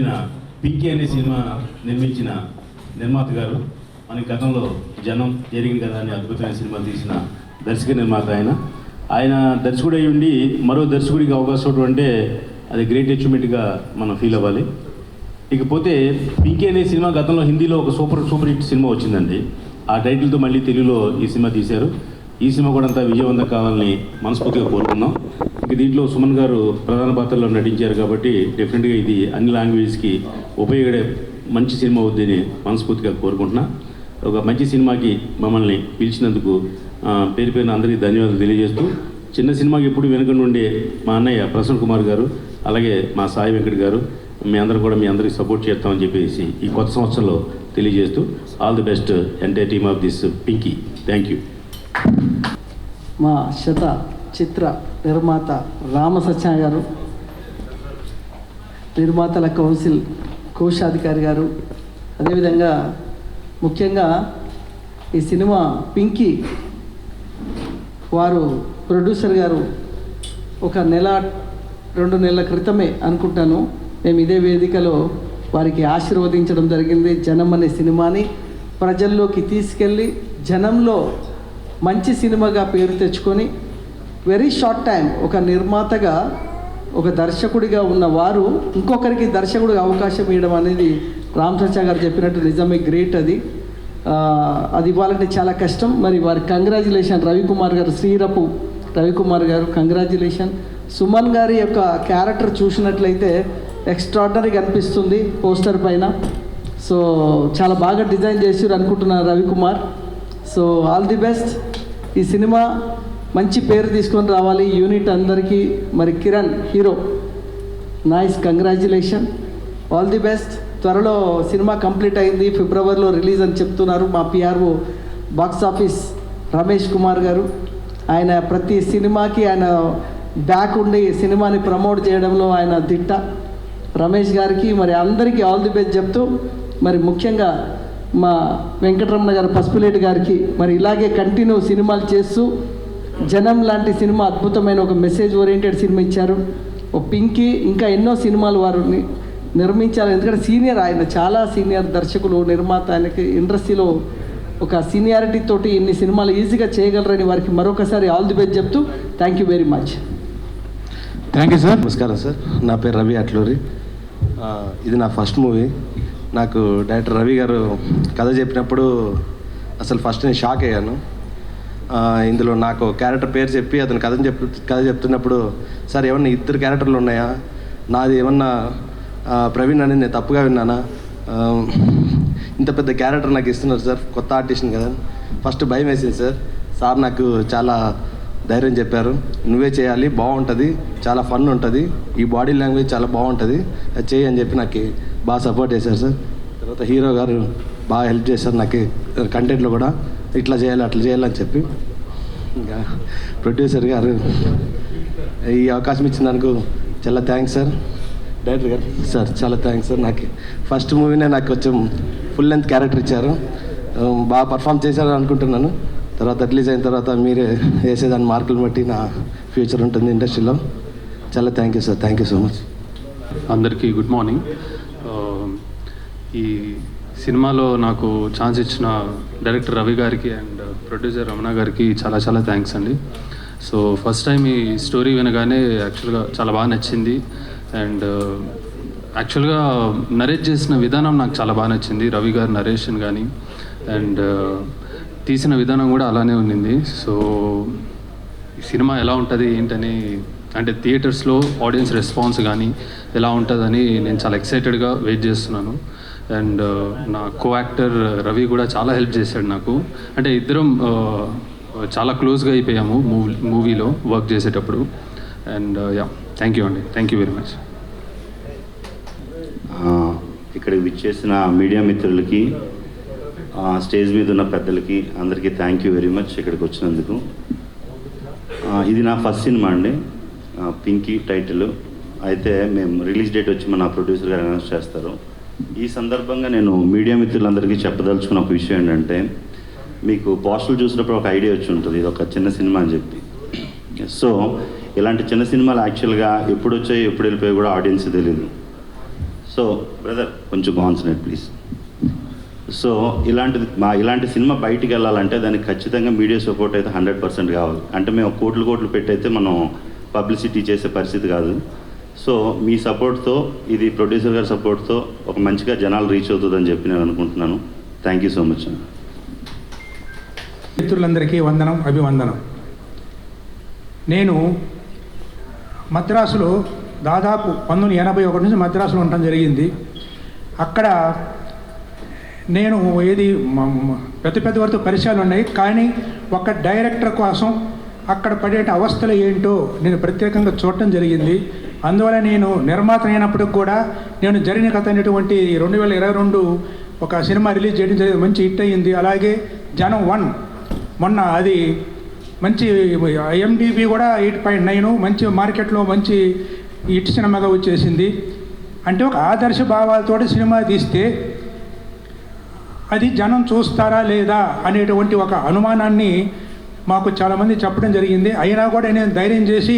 చెందిన పింకీ అనే సినిమా నిర్మించిన నిర్మాత గారు, మన గతంలో జనం జరిగిన కదా అని అద్భుతమైన సినిమా తీసిన దర్శక నిర్మాత ఆయన దర్శకుడు అయి ఉండి మరో దర్శకుడికి అవకాశం అంటే అది గ్రేట్ అచీవ్మెంట్గా మనం ఫీల్ అవ్వాలి. ఇకపోతే పింకీ అనే సినిమా గతంలో హిందీలో ఒక సూపర్ హిట్ సినిమా వచ్చిందండి. ఆ టైటిల్తో మళ్ళీ తెలుగులో ఈ సినిమా తీశారు. ఈ సినిమా కూడా అంతా విజయవంతం కావాలని మనస్ఫూర్తిగా కోరుకున్నాం. ఇక దీంట్లో సుమన్ గారు ప్రధాన పాత్రలో నటించారు కాబట్టి డెఫినెట్గా ఇది అన్ని లాంగ్వేజ్కి ఉపయోగపడే మంచి సినిమా అవుద్దని మనస్ఫూర్తిగా కోరుకుంటున్నా. ఒక మంచి సినిమాకి మమ్మల్ని పిలిచినందుకు పేరు పేరున అందరికీ ధన్యవాదాలు తెలియజేస్తూ, చిన్న సినిమాకి ఎప్పుడు వెనుక నుండి మా అన్నయ్య ప్రసన్న కుమార్ గారు, అలాగే మా సాయి వెంకట్ గారు, మీ అందరూ కూడా మీ అందరికీ సపోర్ట్ చేస్తామని చెప్పేసి ఈ కొత్త సంవత్సరంలో తెలియజేస్తూ all the best entire team of this Pinky. Thank you. మా శత చిత్ర నిర్మాత రామసత్య గారు, నిర్మాతల కౌన్సిల్ కోశాధికారి గారు, అదేవిధంగా ముఖ్యంగా ఈ సినిమా పింకీ వారు ప్రొడ్యూసర్ గారు ఒక 1-2 నెలల క్రితమే అనుకుంటాను మేము ఇదే వేదికలో వారికి ఆశీర్వదించడం జరిగింది. జనం అనే సినిమాని ప్రజల్లోకి తీసుకెళ్ళి జనంలో మంచి సినిమాగా పేరు తెచ్చుకొని వెరీ షార్ట్ టైం ఒక నిర్మాతగా ఒక దర్శకుడిగా ఉన్న వారు ఇంకొకరికి దర్శకుడిగా అవకాశం ఇవ్వడం అనేది రామ్ సత్య గారు చెప్పినట్టు నిజమే గ్రేట్. అది ఇవ్వాలంటే చాలా కష్టం. మరి వారి కంగ్రాచ్యులేషన్ రవికుమార్ గారు, శ్రీరపు రవికుమార్ గారు కంగ్రాచ్యులేషన్. సుమన్ గారి యొక్క క్యారెక్టర్ చూసినట్లయితే ఎక్స్ట్రాడినరీగా అనిపిస్తుంది పోస్టర్ పైన. సో చాలా బాగా డిజైన్ చేసారు అనుకుంటున్నాను Ravikumar. So all the best. ఈ సినిమా మంచి పేరు తీసుకొని రావాలి యూనిట్ అందరికీ. మరి Kiran hero, nice, congratulation, all the best. త్వరలో సినిమా కంప్లీట్ అయింది, ఫిబ్రవరిలో రిలీజ్ అని చెప్తున్నారు మా PRO box office Ramesh Kumar గారు. ఆయన ప్రతి సినిమాకి ఆయన బ్యాక్ ఉండి సినిమాని ప్రమోట్ చేయడంలో ఆయన దిట్ట. రమేష్ గారికి మరి అందరికీ ఆల్ ది బెస్ట్ చెప్తూ, మరి ముఖ్యంగా మా వెంకటరమణ గారు పసుపులేటి గారికి మరి ఇలాగే కంటిన్యూ సినిమాలు చేస్తూ జనం లాంటి సినిమా అద్భుతమైన ఒక మెసేజ్ ఓరియంటెడ్ సినిమా ఇచ్చారు. ఓ పింకీ ఇంకా ఎన్నో సినిమాలు వారు నిర్మించారు. ఎందుకంటే సీనియర్, ఆయన చాలా సీనియర్ దర్శకులు, నిర్మాత. ఆయనకి ఇండస్ట్రీలో ఒక సీనియారిటీ తోటి ఇన్ని సినిమాలు ఈజీగా చేయగలరని వారికి మరొకసారి ఆల్ ది బెస్ట్ చెప్తూ thank you very much. Thank you sir. నమస్కారం సార్, నా పేరు రవి అట్లూరి. ఇది నా ఫస్ట్ మూవీ. నాకు డైరెక్టర్ రవి గారు కథ చెప్పినప్పుడు అసలు ఫస్ట్ నేను షాక్ అయ్యాను. ఇందులో నాకు క్యారెక్టర్ పేరు చెప్పి అతను కథ చెప్తున్నప్పుడు, సార్ ఏమన్నా 2 క్యారెక్టర్లు ఉన్నాయా, నాది ఏమన్నా ప్రవీణ్ అని నేను తప్పుగా విన్నానా, ఇంత పెద్ద క్యారెక్టర్ నాకు ఇస్తున్నారు సార్, కొత్త ఆర్టిస్ట్ని కదా, ఫస్ట్ భయం వేసింది సార్. సార్ నాకు చాలా ధైర్యం చెప్పారు, నువ్వే చేయాలి, బాగుంటుంది, చాలా ఫన్ ఉంటుంది, ఈ బాడీ లాంగ్వేజ్ చాలా బాగుంటుంది, అది చేయి అని చెప్పి నాకు బాగా సపోర్ట్ చేశారు సార్. తర్వాత హీరో గారు బాగా హెల్ప్ చేశారు నాకు కంటెంట్లో కూడా, ఇట్లా చేయాలి అట్లా చేయాలని చెప్పి. ఇంకా ప్రొడ్యూసర్ గారు ఈ అవకాశం ఇచ్చినందుకు చాలా థ్యాంక్స్ సార్. డైరెక్టర్ గారు సార్ చాలా థ్యాంక్స్ సార్. నాకు ఫస్ట్ మూవీనే నాకు కొంచెం ఫుల్ లెంత్ క్యారెక్టర్ ఇచ్చారు, బాగా పర్ఫామ్ చేశారు అనుకుంటున్నాను. తర్వాత రిలీజ్ అయిన తర్వాత మీరే వేసేదాన్ని మార్కులు బట్టి నా ఫ్యూచర్ ఉంటుంది ఇండస్ట్రీలో. చాలా thank you sir, thank you so much. అందరికీ గుడ్ మార్నింగ్. ఈ సినిమాలో నాకు ఛాన్స్ ఇచ్చిన డైరెక్టర్ రవి గారికి అండ్ ప్రొడ్యూసర్ రమణ గారికి చాలా చాలా థ్యాంక్స్ అండి. సో ఫస్ట్ టైం ఈ స్టోరీ వినగానే యాక్చువల్గా చాలా బాగా నచ్చింది. అండ్ యాక్చువల్గా నరేట్ చేసిన విధానం నాకు చాలా బాగా నచ్చింది, రవి గారి నరేషన్ కానీ, అండ్ తీసిన విధానం కూడా అలానే ఉండింది. సో ఈ సినిమా ఎలా ఉంటుంది ఏంటని, అంటే థియేటర్స్లో ఆడియన్స్ రెస్పాన్స్ కానీ ఎలా ఉంటుందని నేను చాలా ఎక్సైటెడ్గా వెయిట్ చేస్తున్నాను. అండ్ నా కో యాక్టర్ రవి కూడా చాలా హెల్ప్ చేశాడు నాకు. అంటే ఇద్దరం చాలా క్లోజ్గా అయిపోయాము మూవీలో వర్క్ చేసేటప్పుడు. అండ్ యా, థ్యాంక్ యూ అండి, థ్యాంక్ యూ వెరీ మచ్. ఇక్కడికి విచ్చేసిన మీడియా మిత్రులకి, స్టేజ్ మీద ఉన్న పెద్దలకి అందరికీ థ్యాంక్ యూ వెరీ మచ్ ఇక్కడికి వచ్చినందుకు. ఇది నా ఫస్ట్ సినిమా అండి, పింకీ టైటిల్. అయితే మేము రిలీజ్ డేట్ వచ్చి మన ప్రొడ్యూసర్ గారు అనౌన్స్ చేస్తారు. ఈ సందర్భంగా నేను మీడియా మిత్రులందరికీ చెప్పదలుచుకున్న ఒక విషయం ఏంటంటే, మీకు పోస్టర్లు చూసినప్పుడు ఒక ఐడియా వచ్చి ఉంటుంది ఇది ఒక చిన్న సినిమా అని చెప్పి. సో ఇలాంటి చిన్న సినిమాలు యాక్చువల్గా ఎప్పుడు వచ్చాయి ఎప్పుడు వెళ్ళిపోయి కూడా ఆడియన్స్ తెలియదు. సో బ్రదర్ కొంచెం కాన్సన్ట్రేట్ ప్లీజ్. సో ఇలాంటి సినిమా బయటికి వెళ్ళాలంటే దానికి ఖచ్చితంగా మీడియా సపోర్ట్ అయితే 100% కావాలి. అంటే మేము కోట్లు పెట్టయితే మనం పబ్లిసిటీ చేసే పరిస్థితి కాదు. సో మీ సపోర్ట్తో, ఇది ప్రొడ్యూసర్ గారి సపోర్ట్తో ఒక మంచిగా జనాలు రీచ్ అవుతుందని చెప్పి నేను అనుకుంటున్నాను. Thank you so much. మిత్రులందరికీ వందనం, అభివందనం. నేను మద్రాసులో దాదాపు 1981 నుంచి మద్రాసులో ఉండటం జరిగింది. అక్కడ నేను పెద్ద వారితో పరిచయాలు ఉన్నాయి, కానీ ఒక డైరెక్టర్ కోసం అక్కడ పడే అవస్థలు ఏంటో నేను ప్రత్యేకంగా చూడటం జరిగింది. అందువల్ల నేను నిర్మాత అయినప్పటికి కూడా నేను జరిగిన కథ అనేటువంటి 2022 ఒక సినిమా రిలీజ్ చేయడం జరిగింది. మంచి హిట్ అయ్యింది. అలాగే జనం 1 మొన్న అది మంచి IMDb కూడా 8.9 మంచి మార్కెట్లో మంచి హిట్ సినిమాగా వచ్చేసింది. అంటే ఒక ఆదర్శ భావాలతో సినిమా తీస్తే అది జనం చూస్తారా లేదా అనేటువంటి ఒక అనుమానాన్ని మాకు చాలామంది చెప్పడం జరిగింది. అయినా కూడా నేను ధైర్యం చేసి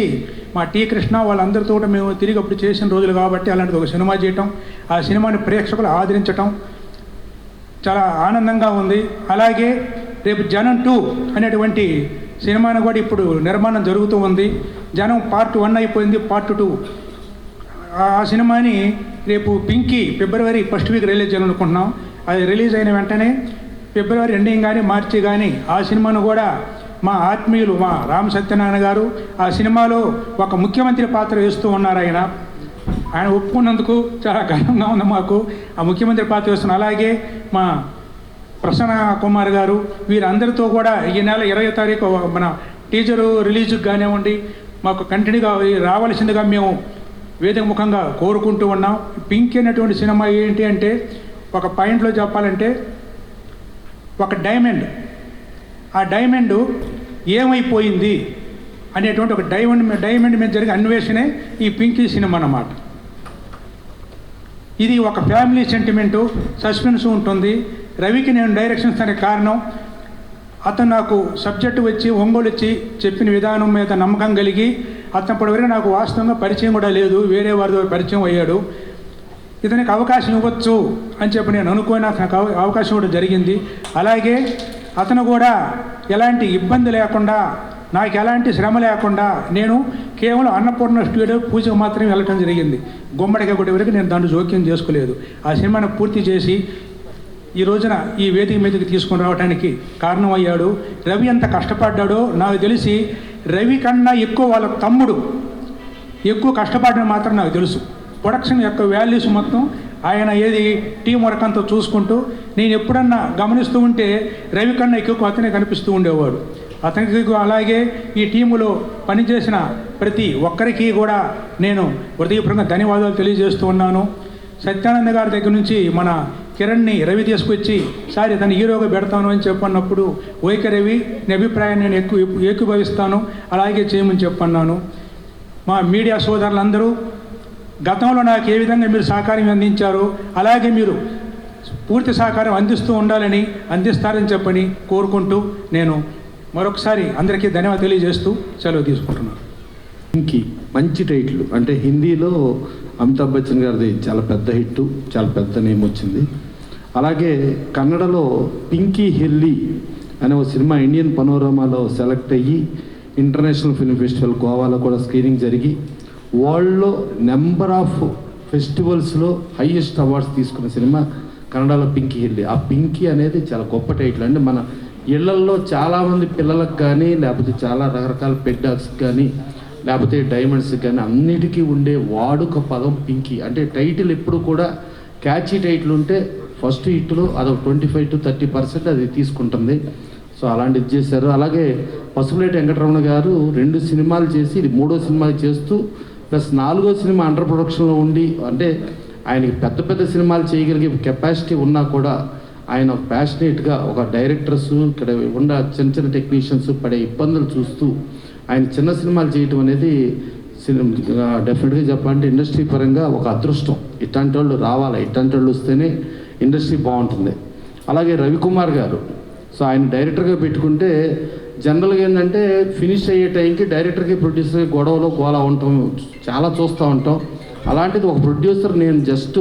మా టీ కృష్ణ వాళ్ళందరితో మేము తిరిగి అప్పుడు చేసిన రోజులు కాబట్టి అలాంటిది ఒక సినిమా చేయటం, ఆ సినిమాని ప్రేక్షకులు ఆదరించటం చాలా ఆనందంగా ఉంది. అలాగే రేపు జనం 2 అనేటువంటి సినిమాను కూడా ఇప్పుడు నిర్మాణం జరుగుతూ ఉంది. జనం పార్ట్ 1 అయిపోయింది, పార్ట్ 2 ఆ సినిమాని రేపు పింకీ ఫిబ్రవరి 1st వీక్ రిలీజ్ చేయాలనుకుంటున్నాం. అది రిలీజ్ అయిన వెంటనే ఫిబ్రవరి ఎండింగ్ కానీ మార్చి కానీ ఆ సినిమాను కూడా మా ఆత్మీయులు మా రామ్ సత్యనారాయణ గారు ఆ సినిమాలో ఒక ముఖ్యమంత్రి పాత్ర వేస్తూ ఉన్నారు. ఆయన ఒప్పుకున్నందుకు చాలా గర్వంగా ఉంది మాకు. ఆ ముఖ్యమంత్రి పాత్ర వేస్తున్నారు. అలాగే మా ప్రసన్న కుమార్ గారు వీరందరితో కూడా ఈ నెల 20వ తారీఖు మన టీజరు రిలీజ్కి కానివ్వండి మాకు కంటిన్యూగా రావాల్సిందిగా మేము వేదిక ముఖంగా కోరుకుంటూ ఉన్నాం. పింక్ అనేటువంటి సినిమా ఏంటి అంటే ఒక పాయింట్లో చెప్పాలంటే ఒక డైమండ్, ఆ డైమండ్ ఏమైపోయింది అనేటువంటి ఒక డైమండ్ మీద జరిగే అన్వేషణే ఈ పింకీ సినిమా అన్నమాట. ఇది ఒక ఫ్యామిలీ సెంటిమెంటు, సస్పెన్స్ ఉంటుంది. రవికి నేను డైరెక్షన్ ఇస్తానికి కారణం అతను నాకు సబ్జెక్టు వచ్చి ఒంగోలు వచ్చి చెప్పిన విధానం మీద నమ్మకం కలిగి అతనిప్పటివరకు నాకు వాస్తవంగా పరిచయం కూడా లేదు, వేరే వారితో పరిచయం అయ్యాడు. ఇతనికి అవకాశం ఇవ్వచ్చు అని చెప్పి నేను అనుకోని అతనికి అవకాశం కూడా జరిగింది. అలాగే అతను కూడా ఎలాంటి ఇబ్బంది లేకుండా నాకు ఎలాంటి శ్రమ లేకుండా నేను కేవలం అన్నపూర్ణ స్టూడియో పూజకు మాత్రమే వెళ్ళటం జరిగింది. గుమ్మడికాయ కొట్టే వరకు నేను దాంట్లో జోక్యం చేసుకోలేదు. ఆ సినిమాను పూర్తి చేసి ఈ రోజున ఈ వేదిక మీదకి తీసుకొని రావడానికి కారణమయ్యాడు. రవి ఎంత కష్టపడ్డాడో నాకు తెలిసి రవి కన్నా ఎక్కువ వాళ్ళ తమ్ముడు ఎక్కువ కష్టపడడం మాత్రం నాకు తెలుసు. ప్రొడక్షన్ యొక్క వాల్యూస్ మొత్తం ఆయన ఏది టీం వర్క్ అంతా చూసుకుంటూ నేను ఎప్పుడన్నా గమనిస్తూ ఉంటే రవి కన్నా ఎక్కువ అతనే కనిపిస్తూ ఉండేవాడు. అతనికి అలాగే ఈ టీములో పనిచేసిన ప్రతి ఒక్కరికి కూడా నేను హృదయపూర్వకంగా ధన్యవాదాలు తెలియజేస్తూ ఉన్నాను. సత్యానంద గారి దగ్గర నుంచి మన కిరణ్ని రవి తీసుకొచ్చి సార్ ఇతను హీరోగా పెడతాను అని చెప్పన్నప్పుడు ఓకే రవి నీ అభిప్రాయాన్ని నేను ఏకీభవిస్తాను, అలాగే చేయమని చెప్పన్నాను. మా మీడియా సోదరులందరూ గతంలో నాకు ఏ విధంగా మీరు సహకారం అందించారో అలాగే మీరు పూర్తి సహకారం అందిస్తూ ఉండాలని అందిస్తారని చెప్పని కోరుకుంటూ నేను మరొకసారి అందరికీ ధన్యవాదాలు తెలియజేస్తూ సెలవు తీసుకుంటున్నాను. పింకీ మంచి టైటిల్, అంటే హిందీలో అమితాబ్ బచ్చన్ గారిది చాలా పెద్ద హిట్, చాలా పెద్ద నేమ్ వచ్చింది. అలాగే కన్నడలో పింకీ హెల్లి అనే ఒక సినిమా ఇండియన్ పనోరమాలో సెలెక్ట్ అయ్యి ఇంటర్నేషనల్ ఫిల్మ్ ఫెస్టివల్ గోవాలో కూడా స్క్రీనింగ్ జరిగి వరల్డ్లో నెంబర్ ఆఫ్ ఫెస్టివల్స్లో హైయెస్ట్ అవార్డ్స్ తీసుకున్న సినిమా కన్నడలో పింకీ హెల్లి. ఆ పింకీ అనేది చాలా గొప్ప టైటిల్. అంటే మన ఇళ్లల్లో చాలామంది పిల్లలకు కానీ లేకపోతే చాలా రకరకాల పెట్ డాగ్స్కి కానీ లేకపోతే డైమండ్స్కి కానీ అన్నిటికీ ఉండే వాడుక పదం పింకీ. అంటే టైటిల్ ఎప్పుడు కూడా క్యాచీ టైటిల్ ఉంటే ఫస్ట్ హిట్లో అదొక 25 to 30% అది తీసుకుంటుంది. సో అలాంటిది చేశారు. అలాగే పసుపులేటి వెంకటరమణ గారు 2 సినిమాలు చేసి ఇది 3వ సినిమా చేస్తూ ప్లస్ 4వ సినిమా అండర్ ప్రొడక్షన్లో ఉండి, అంటే ఆయనకి పెద్ద పెద్ద సినిమాలు చేయగలిగే కెపాసిటీ ఉన్నా కూడా ఆయన ప్యాషనేట్గా ఒక డైరెక్టర్స్ ఇక్కడ ఉన్న చిన్న చిన్న టెక్నీషియన్స్ పడే ఇబ్బందులు చూస్తూ ఆయన చిన్న సినిమాలు చేయటం అనేది డెఫినెట్గా చెప్పాలంటే ఇండస్ట్రీ పరంగా ఒక అదృష్టం. ఇట్లాంటి వాళ్ళు రావాలి, ఇట్లాంటి వాళ్ళు వస్తేనే ఇండస్ట్రీ బాగుంటుంది. అలాగే రవికుమార్ గారు, సో ఆయన డైరెక్టర్గా పెట్టుకుంటే జనరల్గా ఏంటంటే ఫినిష్ అయ్యే టైంకి డైరెక్టర్కి ప్రొడ్యూసర్కి గొడవలో గోలా ఉంటాం, చాలా చూస్తూ ఉంటాం. అలాంటిది ఒక ప్రొడ్యూసర్ నేను జస్ట్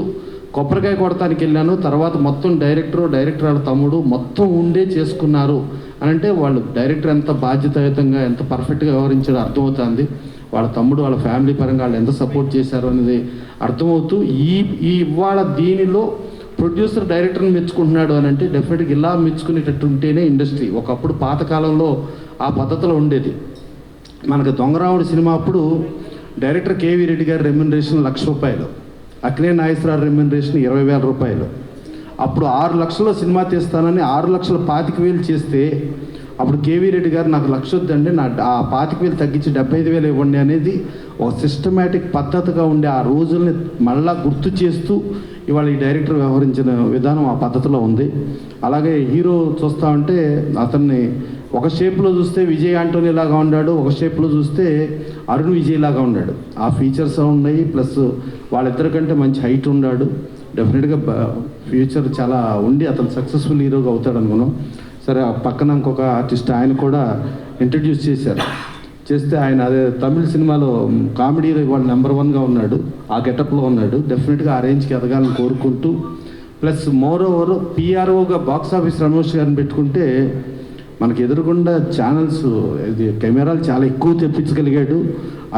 కొబ్బరికాయ కొడతానికి వెళ్ళాను, తర్వాత మొత్తం డైరెక్టర్ వాళ్ళ తమ్ముడు మొత్తం ఉండే చేసుకున్నారు అని అంటే వాళ్ళు డైరెక్టర్ ఎంత బాధ్యతాయుతంగా ఎంత పర్ఫెక్ట్గా వ్యవహరించాడో అర్థమవుతుంది. వాళ్ళ తమ్ముడు వాళ్ళ ఫ్యామిలీ పరంగా వాళ్ళు ఎంత సపోర్ట్ చేశారు అనేది అర్థమవుతూ ఈ ఇవాళ దీనిలో ప్రొడ్యూసర్ డైరెక్టర్ని మెచ్చుకుంటున్నాడు అని అంటే డెఫినెట్గా ఇలా మెచ్చుకునేటట్టు ఉంటేనే ఇండస్ట్రీ. ఒకప్పుడు పాతకాలంలో ఆ పద్ధతిలో ఉండేది. మనకు దొంగరావుడు సినిమా అప్పుడు డైరెక్టర్ కేవీ రెడ్డి గారి రెమ్యునరేషన్ ₹1,00,000, అక్కినే నాగేశ్వరరావు రెమ్యునరేషన్ ₹20,000. అప్పుడు 6 లక్షల్లో సినిమా తీస్తానని 6,25,000 చేస్తే అప్పుడు కేవీ రెడ్డి గారు నాకు 1,00,000 వద్దండి, నా ఆ 25,000 తగ్గించి 75,000 ఇవ్వండి అనేది ఒక సిస్టమేటిక్ పద్ధతిగా ఉండే ఆ రోజుల్ని మళ్ళా గుర్తు చేస్తూ ఇవాళ ఈ డైరెక్టర్ వ్యవహరించిన విధానం ఆ పద్ధతిలో ఉంది. అలాగే హీరో చూస్తూ ఉంటే అతన్ని ఒక షేప్లో చూస్తే విజయ్ ఆంటోనీ లాగా ఉన్నాడు, ఒక షేప్లో చూస్తే అరుణ్ విజయ్ లాగా ఉన్నాడు. ఆ ఫీచర్స్ ఉన్నాయి, ప్లస్ వాళ్ళిద్దరికంటే మంచి హైట్ ఉన్నాడు. డెఫినెట్గా ఫ్యూచర్ చాలా ఉండి అతను సక్సెస్ఫుల్ హీరోగా అవుతాడు అనుకున్నాం. సరే ఆ పక్కన ఇంకొక ఆర్టిస్ట్ ఆయన కూడా ఇంట్రడ్యూస్ చేస్తే ఆయన అదే తమిళ సినిమాలో కామెడీలో ఇవాళ నెంబర్ 1గా ఉన్నాడు, ఆ గెటప్లో ఉన్నాడు. డెఫినెట్గా ఆ రేంజ్కి ఎదగాలని కోరుకుంటూ ప్లస్ మోర్ ఓవర్ పిఆర్ఓగా బాక్స్ ఆఫీస్ రమేష్ గారిని పెట్టుకుంటే మనకి ఎదురుగుండా ఛానల్స్ ఇది కెమెరాలు చాలా ఎక్కువ తెప్పించగలిగాడు.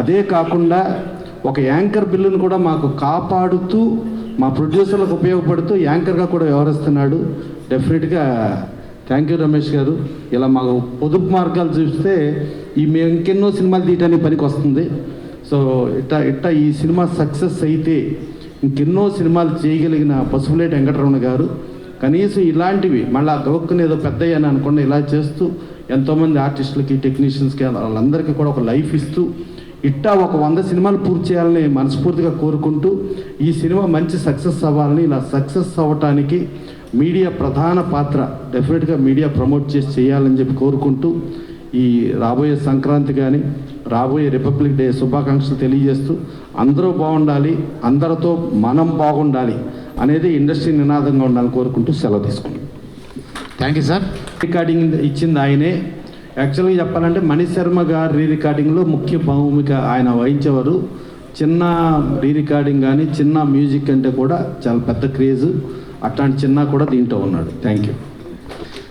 అదే కాకుండా ఒక యాంకర్ బిల్లును కూడా మాకు కాపాడుతూ మా ప్రొడ్యూసర్లకు ఉపయోగపడుతూ యాంకర్గా కూడా వ్యవహరిస్తున్నాడు. డెఫినెట్గా థ్యాంక్ యూ రమేష్ గారు. ఇలా మాకు పొదుపు మార్గాలు చూస్తే మేము ఇంకెన్నో సినిమాలు తీయడానికి పనికి వస్తుంది. సో ఇట్టా ఈ సినిమా సక్సెస్ అయితే ఇంకెన్నో సినిమాలు చేయగలిగిన పసుపులేటి వెంకటరమణ గారు కనీసం ఇలాంటివి మళ్ళీ గౌక్కుని ఏదో పెద్దయ్యాను అనుకుండా ఇలా చేస్తూ ఎంతోమంది ఆర్టిస్టులకి టెక్నీషియన్స్కి వాళ్ళందరికీ కూడా ఒక లైఫ్ ఇస్తూ ఇట్టా ఒక 100 సినిమాలు పూర్తి చేయాలని మనస్ఫూర్తిగా కోరుకుంటూ ఈ సినిమా మంచి సక్సెస్ అవ్వాలని, ఇలా సక్సెస్ అవ్వటానికి మీడియా ప్రధాన పాత్ర డెఫినెట్గా మీడియా ప్రమోట్ చేసి చేయాలని చెప్పి కోరుకుంటూ ఈ రాబోయే సంక్రాంతి కానీ రాబోయే రిపబ్లిక్ డే శుభాకాంక్షలు తెలియజేస్తూ అందరూ బాగుండాలి, అందరితో మనం బాగుండాలి అనేది ఇండస్ట్రీ నినాదంగా ఉండాలని కోరుకుంటూ సెలవు తీసుకున్నాం. Thank you sir. రికార్డింగ్ ఇచ్చింది ఆయనే. యాక్చువల్గా చెప్పాలంటే మణిశర్మ గారు రీ రికార్డింగ్లో ముఖ్య భూమిక ఆయన వహించేవారు. చిన్న రీ రికార్డింగ్ కానీ చిన్న మ్యూజిక్ అంటే కూడా చాలా పెద్ద క్రేజ్. అట్లాంటి చిన్న కూడా దీంట్లో ఉన్నాడు. Thank you.